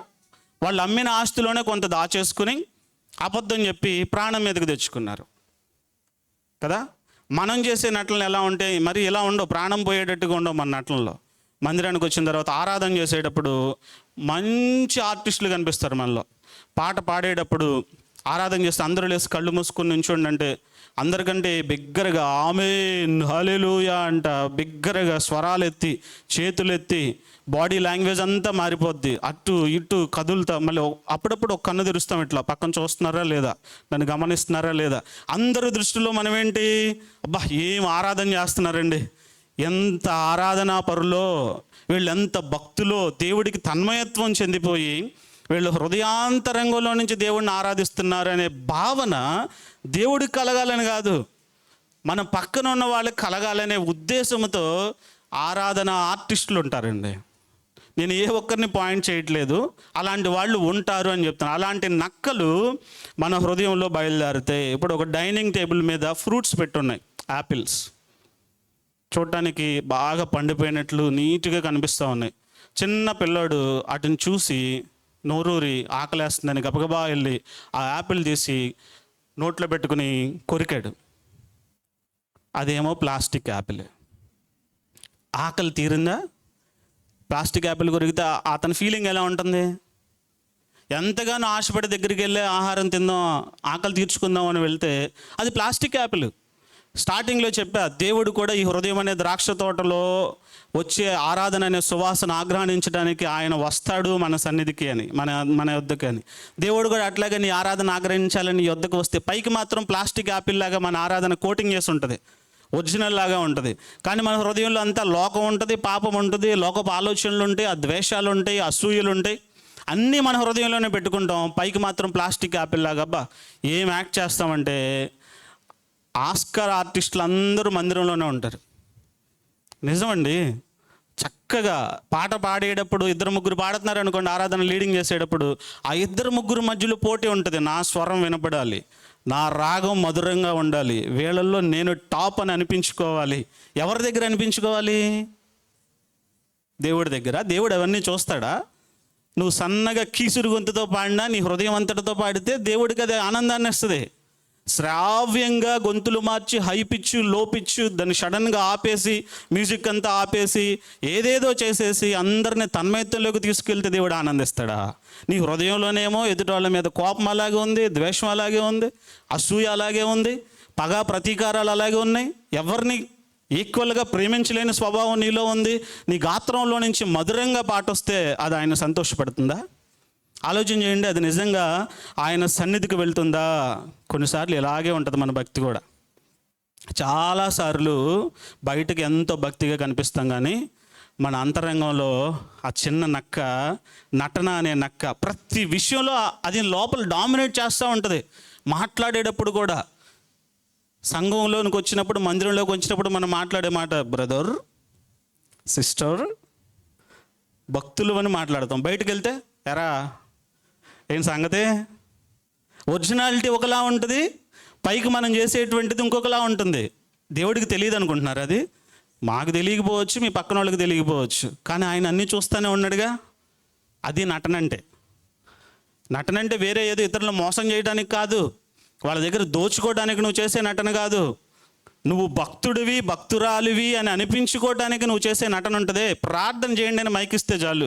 వాళ్ళు అమ్మిన ఆస్తిలోనే కొంత దాచేసుకుని అబద్ధం చెప్పి ప్రాణం మీదకి తెచ్చుకున్నారు కదా. మనం చేసే నటనలు ఎలా ఉంటాయి? మరి ఇలా ఉండవు, ప్రాణం పోయేటట్టుగా ఉండవు మన నటనలో. మందిరానికి వచ్చిన తర్వాత ఆరాధన చేసేటప్పుడు మంచి ఆర్టిస్టులు కనిపిస్తారు మనలో. పాట పాడేటప్పుడు ఆరాధన చేస్తే అందరూ లేసి కళ్ళు మూసుకొని నించోండి అంటే అందరికంటే బిగ్గరగా ఆమేన్ హల్లెలూయా అంట బిగ్గరగా స్వరాలు ఎత్తి చేతులు ఎత్తి బాడీ లాంగ్వేజ్ అంతా మారిపోద్ది, అటు ఇటు కదులుతా, మళ్ళీ అప్పుడప్పుడు ఒక కన్ను తెరుస్తాం, ఇట్లా పక్కన చూస్తున్నారా లేదా, నన్ను గమనిస్తున్నారా లేదా. అందరి దృష్టిలో మనం ఏంటి, అబ్బా ఏం ఆరాధన చేస్తున్నారండి, ఎంత ఆరాధనా పరులో, వీళ్ళు ఎంత భక్తులో, దేవుడికి తన్మయత్వం చెందిపోయి వీళ్ళు హృదయాంతరంగంలో నుంచి దేవుడిని ఆరాధిస్తున్నారు అనే భావన దేవుడికి కలగాలని కాదు, మన పక్కన ఉన్న వాళ్ళకి కలగాలనే ఉద్దేశంతో ఆరాధన ఆర్టిస్టులు ఉంటారండి. నేను ఏ ఒక్కరిని పాయింట్ చేయట్లేదు, అలాంటి వాళ్ళు ఉంటారు అని చెప్తాను. అలాంటి నక్కలు మన హృదయంలో బయలుదేరుతాయి. ఇప్పుడు ఒక డైనింగ్ టేబుల్ మీద ఫ్రూట్స్ పెట్టున్నాయి, యాపిల్స్ చూడటానికి బాగా పండిపోయినట్లు నీట్గా కనిపిస్తూ ఉన్నాయి. చిన్న పిల్లాడు అటుని చూసి నోరూరి ఆకలేస్తుందని గబగబా వెళ్ళి ఆ యాపిల్ తీసి నోట్లో పెట్టుకుని కొరికాడు. అదేమో ప్లాస్టిక్ యాపిల్. ఆకలి తీరిందా? ప్లాస్టిక్ యాపిల్ కొరికితే అతని ఫీలింగ్ ఎలా ఉంటుంది? ఎంతగానో ఆశపడి దగ్గరికి వెళ్ళి ఆహారం తిందాం, ఆకలి తీర్చుకుందాం అని వెళ్తే అది ప్లాస్టిక్ యాపిల్. స్టార్టింగ్లో చెప్పా, దేవుడు కూడా ఈ హృదయం అనే ద్రాక్ష తోటలో వచ్చే ఆరాధన అనే సువాసన ఆగ్రహించడానికి ఆయన వస్తాడు మన సన్నిధికి అని, మన యొద్దకి అని. దేవుడు కూడా అట్లాగే నీ ఆరాధన ఆగ్రహించాలని నీ యొద్దకు వస్తే పైకి మాత్రం ప్లాస్టిక్ యాపిల్ లాగా మన ఆరాధన కోటింగ్ చేసి ఉంటుంది, ఒరిజినల్ లాగా ఉంటుంది. కానీ మన హృదయంలో అంతా లోకం ఉంటుంది, పాపం ఉంటుంది, లోకపు ఆలోచనలు ఉంటాయి, ఆ ద్వేషాలు ఉంటాయి, అసూయలు ఉంటాయి, అన్నీ మన హృదయంలోనే పెట్టుకుంటాం. పైకి మాత్రం ప్లాస్టిక్ యాపిల్ లాగా అబ్బా ఏం యాక్ట్ చేస్తామంటే ఆస్కార్ ఆర్టిస్టులు అందరూ మందిరంలోనే ఉంటారు. నిజమండి. చక్కగా పాట పాడేటప్పుడు ఇద్దరు ముగ్గురు పాడుతున్నారు అనుకోండి, ఆరాధన లీడింగ్ చేసేటప్పుడు ఆ ఇద్దరు ముగ్గురు మధ్యలో పోటీ ఉంటుంది. నా స్వరం వినపడాలి, నా రాగం మధురంగా ఉండాలి, వీళ్ళల్లో నేను టాప్ అని అనిపించుకోవాలి. ఎవరి దగ్గర అనిపించుకోవాలి? దేవుడి దగ్గర. దేవుడు అవన్నీ చూస్తాడా? నువ్వు సన్నగా కీసురు గొంతుతో పాడినా, నీ హృదయం అంతటితో పాడితే దేవుడికి అది ఆనందాన్ని ఇస్తుంది. శ్రావ్యంగా గొంతులు మార్చి హై పిచ్చు లో పిచ్చు దాన్ని సడన్గా ఆపేసి మ్యూజిక్ అంతా ఆపేసి ఏదేదో చేసేసి అందరిని తన్మయత్వంలోకి తీసుకెళ్తే దేవుడు ఆనందిస్తాడా? నీ హృదయంలోనేమో ఎదుటి వాళ్ళ మీద కోపం అలాగే ఉంది, ద్వేషం అలాగే ఉంది, అసూయ అలాగే ఉంది, పగ ప్రతీకారాలు అలాగే ఉన్నాయి, ఎవరిని ఈక్వల్గా ప్రేమించలేని స్వభావం నీలో ఉంది. నీ గాత్రంలో నుంచి మధురంగా పాట వస్తే అది ఆయన సంతోషపడుతుందా? ఆలోచన చేయండి, అది నిజంగా ఆయన సన్నిధికి వెళ్తుందా? కొన్నిసార్లు ఇలాగే ఉంటుంది మన భక్తి కూడా. చాలాసార్లు బయటకు ఎంతో భక్తిగా కనిపిస్తాం, కానీ మన అంతరంగంలో ఆ చిన్న నక్క, నటన అనే నక్క ప్రతి విషయంలో అది లోపల డామినేట్ చేస్తూ ఉంటుంది. మాట్లాడేటప్పుడు కూడా సంఘంలోనికి వచ్చినప్పుడు, మందిరంలోకి వచ్చినప్పుడు మనం మాట్లాడే మాట బ్రదర్, సిస్టర్, భక్తులు అని మాట్లాడతాం. బయటకు వెళ్తే ఎరా ఏం సంగతే? ఒరిజినాలిటీ ఒకలా ఉంటుంది, పైకి మనం చేసేటువంటిది ఇంకొకలా ఉంటుంది. దేవుడికి తెలియదు అనుకుంటున్నారు. అది మాకు తెలియకపోవచ్చు, మీ పక్కన వాళ్ళకి తెలియకపోవచ్చు, కానీ ఆయన అన్నీ చూస్తూనే ఉన్నాడుగా. అది నటనంటే. నటనంటే వేరే ఏదో ఇతరులను మోసం చేయడానికి కాదు, వాళ్ళ దగ్గర దోచుకోవడానికి నువ్వు చేసే నటన కాదు. నువ్వు భక్తుడివి, భక్తురాలివి అని అనిపించుకోవడానికి నువ్వు చేసే నటన ఉంటుంది. ప్రార్థన చేయండి అని మైకిస్తే చాలు,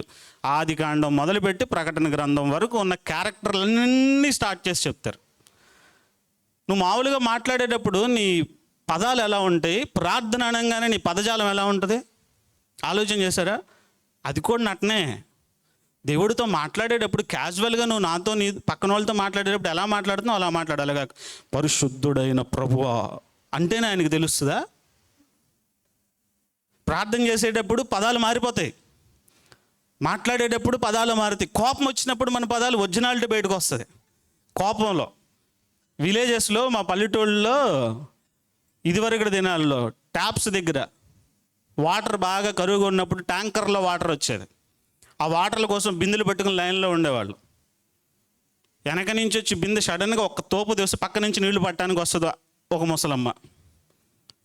ఆది కాండం మొదలుపెట్టి ప్రకటన గ్రంథం వరకు ఉన్న క్యారెక్టర్లన్నీ స్టార్ట్ చేసి చెప్తారు. నువ్వు మామూలుగా మాట్లాడేటప్పుడు నీ పదాలు ఎలా ఉంటాయి, ప్రార్థన అనగానే నీ పదజాలం ఎలా ఉంటుంది? ఆలోచన చేశారా? అది కూడా నటనే. దేవుడితో మాట్లాడేటప్పుడు క్యాజువల్గా నువ్వు నాతో నీ పక్కన వాళ్ళతో మాట్లాడేటప్పుడు ఎలా మాట్లాడుతున్నావు అలా మాట్లాడాలి. పరిశుద్ధుడైన ప్రభువా అంటేనే ఆయనకు తెలుస్తుందా? ప్రార్థన చేసేటప్పుడు పదాలు మారిపోతాయి, మాట్లాడేటప్పుడు పదాలు మారుతాయి. కోపం వచ్చినప్పుడు మన పదాలు ఒరిజినాలిటీ బయటకు వస్తుంది. కోపంలో విలేజెస్లో, మా పల్లెటూళ్ళలో ఇదివరకు దినాల్లో ట్యాప్స్ దగ్గర వాటర్ బాగా కరువుగా ఉన్నప్పుడు ట్యాంకర్లో వాటర్ వచ్చేది. ఆ వాటర్ల కోసం బిందెలు పెట్టుకుని లైన్లో ఉండేవాళ్ళు. వెనక నుంచి వచ్చి బిందె సడన్గా ఒక తోపు తీసి పక్క నుంచి నీళ్లు పట్టడానికి వస్తుంది ఒక ముసలమ్మ.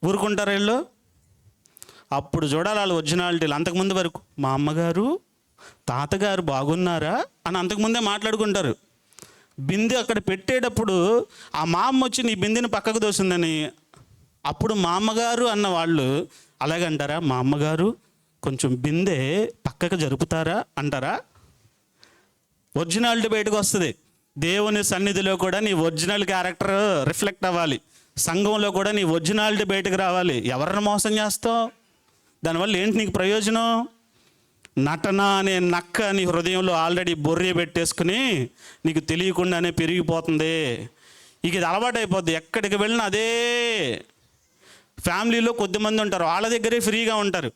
ఊరుకుంటారు వీళ్ళు? అప్పుడు చూడాలి వాళ్ళు ఒరిజినాలిటీలు. అంతకుముందు వరకు మా అమ్మగారు, తాతగారు బాగున్నారా అని అంతకుముందే మాట్లాడుకుంటారు. బిందె అక్కడ పెట్టేటప్పుడు ఆ మా అమ్మ వచ్చి నీ బిందెని పక్కకు దోసిందని, అప్పుడు మా అమ్మగారు అన్న వాళ్ళు అలాగంటారా? మా అమ్మగారు కొంచెం బిందె పక్కకు జరుపుతారా అంటారా? ఒరిజినాలిటీ బయటకు వస్తుంది. దేవుని సన్నిధిలో కూడా నీ ఒరిజినల్ క్యారెక్టర్ రిఫ్లెక్ట్ అవ్వాలి. సంఘంలో కూడా నీ ఒరిజినాలిటీ బయటకు రావాలి. ఎవరిని మోసం చేస్తావు? దానివల్ల ఏంటి నీకు ప్రయోజనం? నటన అనే నక్క నీ హృదయంలో ఆల్రెడీ బొర్రె పెట్టేసుకుని నీకు తెలియకుండానే పెరిగిపోతుంది. ఇక ఇది అలవాటు అయిపోద్ది. ఎక్కడికి వెళ్ళినా అదే. ఫ్యామిలీలో కొద్దిమంది ఉంటారు, వాళ్ళ దగ్గరే ఫ్రీగా ఉంటారు.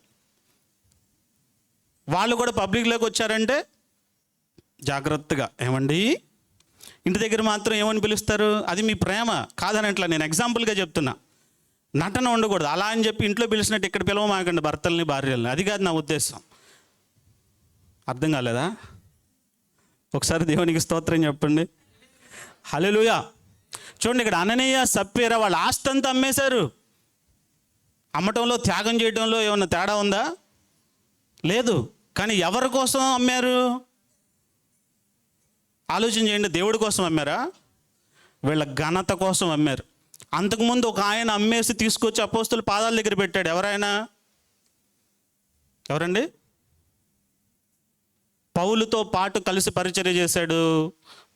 వాళ్ళు కూడా పబ్లిక్లోకి వచ్చారంటే జాగ్రత్తగా, ఏమండి ఇంటి దగ్గర మాత్రం ఏమని పిలుస్తారు? అది మీ ప్రేమ కాదనట్లా, నేను ఎగ్జాంపుల్గా చెప్తున్నా. నటన ఉండకూడదు. అలా అని చెప్పి ఇంట్లో పిలిచినట్టు ఇక్కడ పిలవమాకండి భర్తల్ని భార్యల్ని. అది కాదు నా ఉద్దేశం. అర్థం కాలేదా? ఒకసారి దేవునికి స్తోత్రం చెప్పండి. హల్లెలూయా. చూడండి, ఇక్కడ అననీయ సప్పీరా వాళ్ళ ఆస్తి అంతా అమ్మేశారు. అమ్మటంలో త్యాగం చేయడంలో ఏమన్నా తేడా ఉందా? లేదు. కానీ ఎవరి కోసం అమ్మారు? ఆలోచన చేయండి. దేవుడి కోసం అమ్మారా? వీళ్ళ ఘనత కోసం అమ్మారు. అంతకుముందు ఒక ఆయన అమ్మేసి తీసుకొచ్చి అపోస్తుల పాదాల దగ్గర పెట్టాడు. ఎవరండి? పౌలుతో పాటు కలిసి పరిచర్య చేశాడు.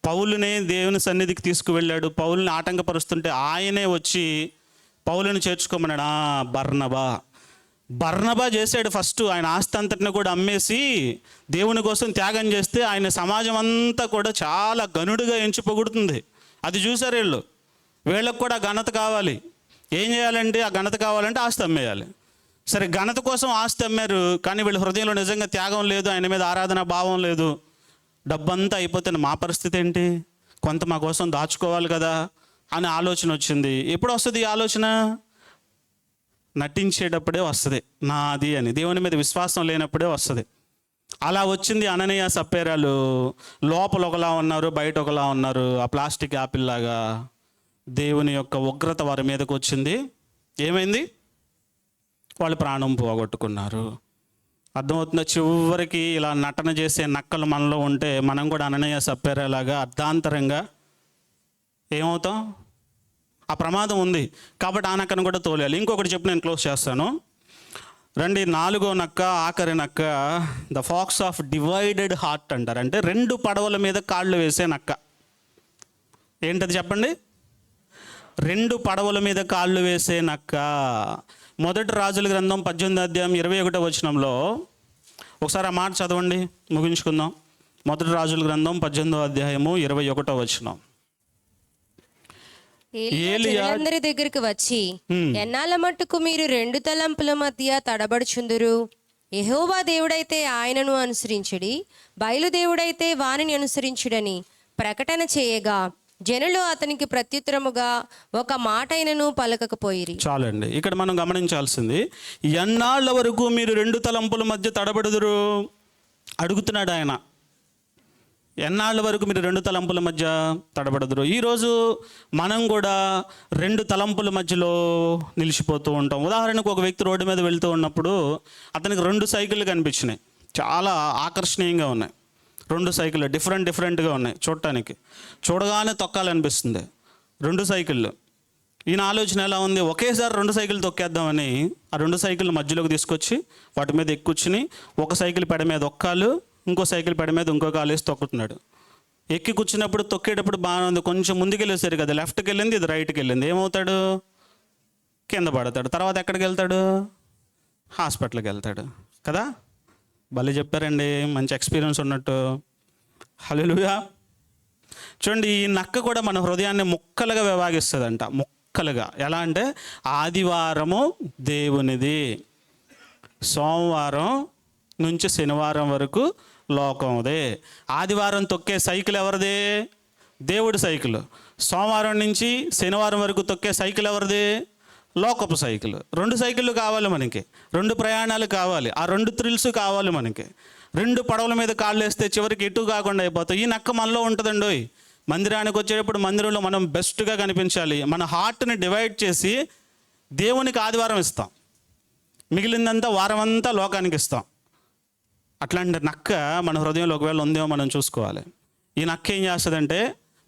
పౌలునే దేవుని సన్నిధికి తీసుకువెళ్ళాడు. పౌలుని ఆటంకపరుస్తుంటే ఆయనే వచ్చి పౌలుని చేర్చుకోమన్నాడు. బర్నబా చేశాడు ఫస్ట్. ఆయన ఆస్తి అంతటిని కూడా అమ్మేసి దేవుని కోసం త్యాగం చేస్తే ఆయన సమాజం అంతా కూడా చాలా గనుడుగా ఎంచి పొగుడుతుంది. అది చూశారు వీళ్ళు. వీళ్ళకు కూడా ఘనత కావాలి. ఏం చేయాలంటే ఆ ఘనత కావాలంటే ఆస్తి అమ్మేయాలి. సరే, ఘనత కోసం ఆస్తి అమ్మారు, కానీ వీళ్ళ హృదయంలో నిజంగా త్యాగం లేదు, ఆయన మీద ఆరాధన భావం లేదు. డబ్బంతా అయిపోతే మా పరిస్థితి ఏంటి? కొంత మా కోసం దాచుకోవాలి కదా అనే ఆలోచన వచ్చింది. ఎప్పుడు వస్తుంది ఈ ఆలోచన? నటించేటప్పుడే వస్తుంది నాది అని. దేవుని మీద విశ్వాసం లేనప్పుడే వస్తుంది. అలా వచ్చింది అననీయ సప్పేరాలు. లోపల ఒకలా ఉన్నారు, బయట ఒకలా ఉన్నారు. ఆ ప్లాస్టిక్ యాపిల్ లాగా దేవుని యొక్క ఉగ్రత వారి మీదకి వచ్చింది. ఏమైంది? వాళ్ళు ప్రాణం పోగొట్టుకున్నారు. అర్థమవుతుందా? చివరికి ఇలా నటన చేసే నక్కలు మనలో ఉంటే మనం కూడా అననీయ సప్పేరాలాగా అర్ధాంతరంగా ఏమవుతాం? ఆ ప్రమాదం ఉంది. కాబట్టి ఆ నక్కను కూడా తోలేయాలి. ఇంకొకటి చెప్పి నేను క్లోజ్ చేస్తాను. రండి, 4వ నక్క, ఆఖరి నక్క, the fox of divided heart అంటారు. అంటే 2 పడవల మీద కాళ్ళు వేసే నక్క. ఏంటది చెప్పండి? 2 పడవల మీద కాళ్ళు వేసే నక్క. మొదటి రాజుల గ్రంథం 18వ అధ్యాయం 21వ వచనంలో ఒకసారి ఆ మాట చదవండి, ముగించుకుందాం. మొదటి రాజుల గ్రంథం 18వ అధ్యాయము 21వ వచనం. ఏలియా అందరి దగ్గరికి వచ్చి, ఎన్నాళ్ళ మట్టుకు మీరు 2 తలంపుల మధ్య తడబడుచుందురు? యెహోవా దేవుడైతే ఆయనను అనుసరించుడి, బయలుదేవుడైతే వానిని అనుసరించుడని ప్రకటన చేయగా జనులు అతనికి ప్రత్యుత్తరముగా ఒక మాటైనను పలకకపోయిరి. చాలండి. ఇక్కడ మనం గమనించాల్సింది, ఎన్నాళ్ళ వరకు మీరు 2 తలంపుల మధ్య తడబడుదురు అడుగుతున్నాడు ఆయన. ఎన్నాళ్ళ వరకు మీరు 2 తలంపుల మధ్య తడబడదురు? ఈరోజు మనం కూడా 2 తలంపుల మధ్యలో నిలిచిపోతూ ఉంటాం. ఉదాహరణకు, ఒక వ్యక్తి రోడ్డు మీద వెళ్తూ ఉన్నప్పుడు అతనికి 2 సైకిళ్ళు కనిపించినాయి. చాలా ఆకర్షణీయంగా ఉన్నాయి. 2 సైకిళ్ళు డిఫరెంట్గా ఉన్నాయి. చూడగానే తొక్కాలనిపిస్తుంది 2 సైకిళ్ళు. ఈయన ఆలోచన ఎలా ఉంది? ఒకేసారి 2 సైకిళ్ళు తొక్కేద్దామని ఆ 2 సైకిళ్ళు మధ్యలోకి తీసుకొచ్చి వాటి మీద ఎక్కుచ్చుని ఒక సైకిల్ పెడ మీద ఒక కాలు, ఇంకో సైకిల్ పెడ మీద ఇంకో కాలు వేసి తొక్కుతున్నాడు. ఎక్కి కూర్చున్నప్పుడు తొక్కేటప్పుడు బాగానే ఉంది. కొంచెం ముందుకు వెళ్ళేసరి కదా, లెఫ్ట్కి వెళ్ళింది, ఇది రైట్కి వెళ్ళింది. ఏమవుతాడు? కింద పడతాడు. తర్వాత ఎక్కడికి వెళ్తాడు? హాస్పిటల్కి వెళ్తాడు కదా. భలే చెప్పారండి, మంచి ఎక్స్పీరియన్స్ ఉన్నట్టు. హల్లెలూయా. చూడండి, ఈ నక్క కూడా మన హృదయాన్ని ముక్కలుగా విభాగిస్తుందంట. ముక్కలుగా. ఎలా అంటే, ఆదివారము దేవునిది, సోమవారం నుంచి శనివారం వరకు లోకందే. ఆదివారం తొక్కే సైకిల్ ఎవరిది? దేవుడి సైకిల్. సోమవారం నుంచి శనివారం వరకు తొక్కే సైకిల్ ఎవరిది? లోకపు సైకిల్. 2 సైకిళ్ళు కావాలి మనకి, 2 ప్రయాణాలు కావాలి, ఆ 2 థ్రిల్స్ కావాలి మనకి. 2 పడవల మీద కాళ్ళు వేస్తే చివరికి ఎటు కాకుండా అయిపోతాయి. ఈ నక్క మనలో ఉంటుందండి. మందిరానికి వచ్చేటప్పుడు మందిరంలో మనం బెస్ట్గా కనిపించాలి. మన హార్ట్ని డివైడ్ చేసి దేవునికి ఆదివారం ఇస్తాం, మిగిలిందంతా వారం అంతా లోకానికి ఇస్తాం. అట్లాంటి నక్క మన హృదయంలో ఒకవేళ ఉందేమో మనం చూసుకోవాలి. ఈ నక్క ఏం చేస్తుందంటే,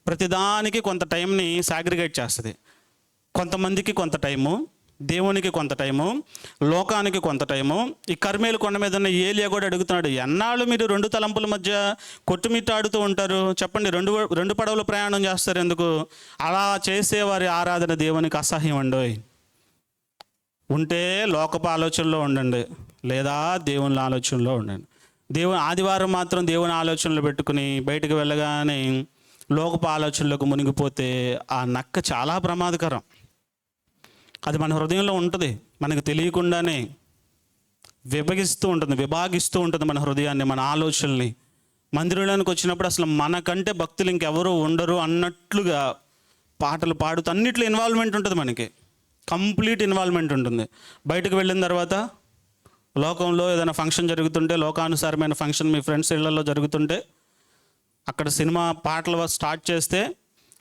ప్రతిదానికి కొంత టైంని సాగ్రిగేట్ చేస్తుంది. కొంతమందికి కొంత టైము, దేవునికి కొంత టైము, లోకానికి కొంత టైము. ఈ కర్మేలు కొండ మీద ఉన్న ఏలియా కూడా అడుగుతున్నాడు, ఎన్నాళ్ళు మీరు రెండు తలంపుల మధ్య కొట్టుమిట్టాడుతూ ఉంటారు చెప్పండి, రెండు పడవలు ప్రయాణం చేస్తారు ఎందుకు? అలా చేసేవారి ఆరాధన దేవునికి అసహ్యం అండోయ్. ఉంటే లోకపు ఆలోచనలో ఉండండి, లేదా దేవుని ఆలోచనలో ఉండండి. ఆదివారం మాత్రం దేవుని ఆలోచనలు పెట్టుకుని బయటకు వెళ్ళగానే లోకపు ఆలోచనలకు మునిగిపోతే ఆ నక్క చాలా ప్రమాదకరం. అది మన హృదయంలో ఉంటుంది, మనకు తెలియకుండానే విభాగిస్తూ ఉంటుంది మన హృదయాన్ని, మన ఆలోచనల్ని. మందిరంలోనికి వచ్చినప్పుడు అసలు మనకంటే భక్తులు ఇంకెవరూ ఉండరు అన్నట్లుగా పాటలు పాడుతూ అన్నిట్లో ఇన్వాల్వ్మెంట్ ఉంటుంది, మనకి కంప్లీట్ ఇన్వాల్వ్మెంట్ ఉంటుంది. బయటకు వెళ్ళిన తర్వాత లోకంలో ఏదైనా ఫంక్షన్ జరుగుతుంటే, లోకానుసారమైన ఫంక్షన్ మీ ఫ్రెండ్స్ ఇళ్లలో జరుగుతుంటే, అక్కడ సినిమా పాటలు స్టార్ట్ చేస్తే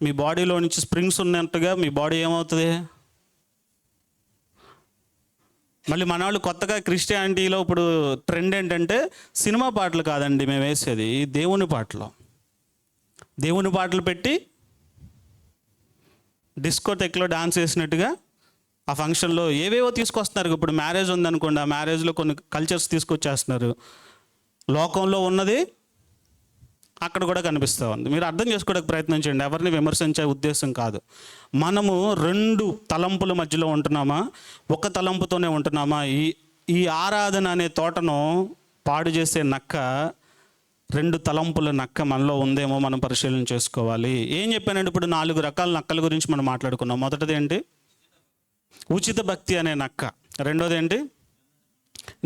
మీ బాడీలో నుంచి స్ప్రింగ్స్ ఉన్నట్టుగా మీ బాడీ ఏమవుతుంది? మళ్ళీ మన వాళ్ళు కొత్తగా క్రిస్టియానిటీలో ఇప్పుడు ట్రెండ్ ఏంటంటే సినిమా పాటలు కాదండి మేము వేసేది, దేవుని పాటలు పెట్టి డిస్కోటెక్లో డాన్స్ వేసినట్టుగా ఆ ఫంక్షన్లో ఏవేవో తీసుకొస్తున్నారు. ఇప్పుడు మ్యారేజ్ ఉందనుకోండి, ఆ మ్యారేజ్లో కొన్ని కల్చర్స్ తీసుకొచ్చేస్తున్నారు. లోకంలో ఉన్నది అక్కడ కూడా కనిపిస్తూ ఉంది. మీరు అర్థం చేసుకోవడానికి ప్రయత్నం చేయండి, ఎవరిని విమర్శించే ఉద్దేశం కాదు. మనము రెండు తలంపుల మధ్యలో ఉంటున్నామా, ఒక తలంపుతోనే ఉంటున్నామా? ఈ ఆరాధన అనే తోటను పాడు చేసే నక్క, రెండు తలంపుల నక్క మనలో ఉందేమో మనం పరిశీలన చేసుకోవాలి. ఏం చెప్పానండి, ఇప్పుడు 4 రకాల నక్కల గురించి మనం మాట్లాడుకున్నాం. మొదటిది ఏంటి? ఉచిత భక్తి అనే నక్క. రెండోది ఏంటి?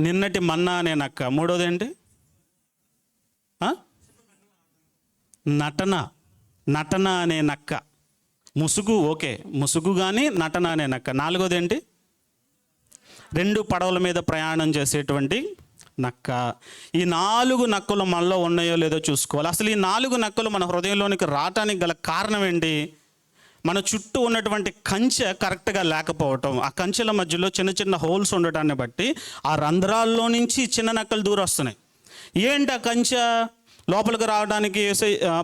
నిన్నటి మన్నా అనే నక్క. మూడోది ఏంటి? నటన అనే నక్క. ముసుగు, ఓకే, ముసుగు కానీ నటన అనే నక్క. నాలుగోది ఏంటి? 2 పడవల మీద ప్రయాణం చేసేటువంటి నక్క. ఈ 4 నక్కలు మనలో ఉన్నాయో లేదో చూసుకోవాలి. అసలు ఈ 4 నక్కలు మన హృదయంలోనికి రావటానికి గల కారణం ఏంటి? మన చుట్టూ ఉన్నటువంటి కంచె కరెక్ట్గా లేకపోవటం. ఆ కంచెల మధ్యలో చిన్న చిన్న హోల్స్ ఉండటాన్ని బట్టి ఆ రంధ్రాల్లో నుంచి చిన్న నక్కలు దూరం వస్తున్నాయి. ఏంటి ఆ కంచె? లోపలికి రావడానికి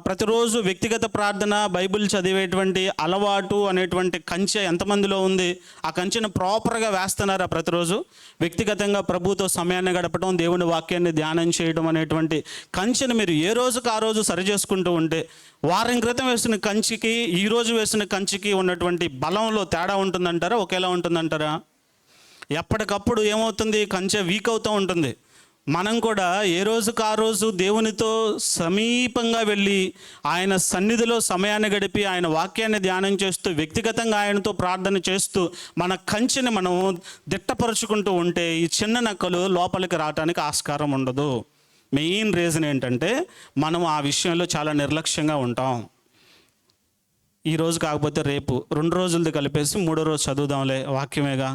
ప్రతిరోజు వ్యక్తిగత ప్రార్థన, బైబిల్ చదివేటువంటి అలవాటు అనేటువంటి కంచె ఎంతమందిలో ఉంది? ఆ కంచెను ప్రాపర్గా వేస్తున్నారా? ప్రతిరోజు వ్యక్తిగతంగా ప్రభుతో సమయాన్ని గడపడం, దేవుని వాక్యాన్ని ధ్యానం చేయడం అనేటువంటి కంచెను మీరు ఏ రోజుకు ఆ రోజు సరి చేసుకుంటూ ఉంటే, వారం క్రితం వేసిన కంచికి ఈ రోజు వేసిన కంచికి ఉన్నటువంటి బలంలో తేడా ఉంటుందంటారా, ఒకేలా ఉంటుందంటారా? ఎప్పటికప్పుడు ఏమవుతుంది? కంచె వీక్ అవుతూ ఉంటుంది. మనం కూడా ఏ రోజుకు ఆ రోజు దేవునితో సమీపంగా వెళ్ళి ఆయన సన్నిధిలో సమయాన్ని గడిపి ఆయన వాక్యాన్ని ధ్యానం చేస్తూ వ్యక్తిగతంగా ఆయనతో ప్రార్థన చేస్తూ మన కంచెని మనం దిట్టపరుచుకుంటూ ఉంటే ఈ చిన్న నక్కలు లోపలికి రావడానికి ఆస్కారం ఉండదు. మెయిన్ రీజన్ ఏంటంటే మనం ఆ విషయంలో చాలా నిర్లక్ష్యంగా ఉంటాం. ఈరోజు కాకపోతే రేపు 2 రోజులది కలిపేసి 3వ రోజు చదువుదాంలే, వాక్యమేగా.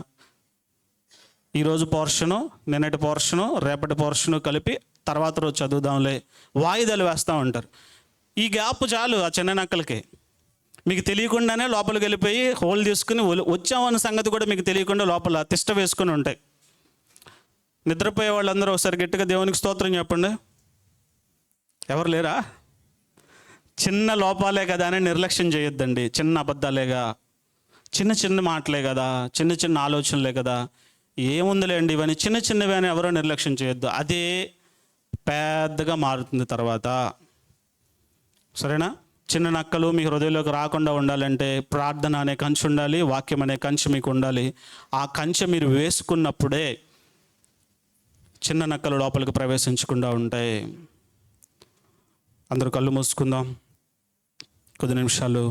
ఈరోజు పోర్షను, నిన్నటి పోర్షను, రేపటి పోర్షను కలిపి తర్వాత రోజు చదువుదాంలే, వాయిదాలు వేస్తూ ఉంటారు. ఈ గ్యాప్ చాలు ఆ చిన్న నక్కలకి. మీకు తెలియకుండానే లోపలికి వెళ్ళిపోయి హోల్ తీసుకుని వచ్చామన్న సంగతి కూడా మీకు తెలియకుండా లోపల తిష్ట వేసుకుని ఉంటాయి. నిద్రపోయే వాళ్ళందరూ ఒకసారి గట్టిగా దేవునికి స్తోత్రం చెప్పండి. ఎవరు లేరా? చిన్న లోపాలే కదా అని నిర్లక్ష్యం చేయొద్దండి. చిన్న అబద్ధాలేగా, చిన్న మాటలే కదా, చిన్న ఆలోచనలే కదా, ఏముందిలేండి ఇవన్నీ చిన్నవి అని ఎవరో నిర్లక్ష్యం చేయొద్దు. అదే పెద్దగా మారుతుంది తర్వాత. సరేనా? చిన్న నక్కలు మీ హృదయంలోకి రాకుండా ఉండాలంటే ప్రార్థన అనే కంచె ఉండాలి, వాక్యం అనే కంచె మీకు ఉండాలి. ఆ కంచె మీరు వేసుకున్నప్పుడే చిన్న నక్కలు లోపలికి ప్రవేశించకుండా ఉంటాయి. అందరూ కళ్ళు మూసుకుందాం, కొద్ది నిమిషాలు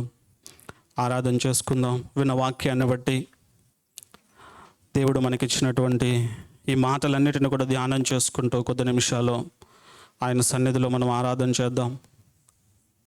ఆరాధన చేసుకుందాం. విన్న వాక్యాన్ని బట్టి దేవుడు మనకిచ్చినటువంటి ఈ మాటలన్నిటిని కూడా ధ్యానం చేసుకుంటూ కొద్ది నిమిషాలు ఆయన సన్నిధిలో మనం ఆరాధన చేద్దాం.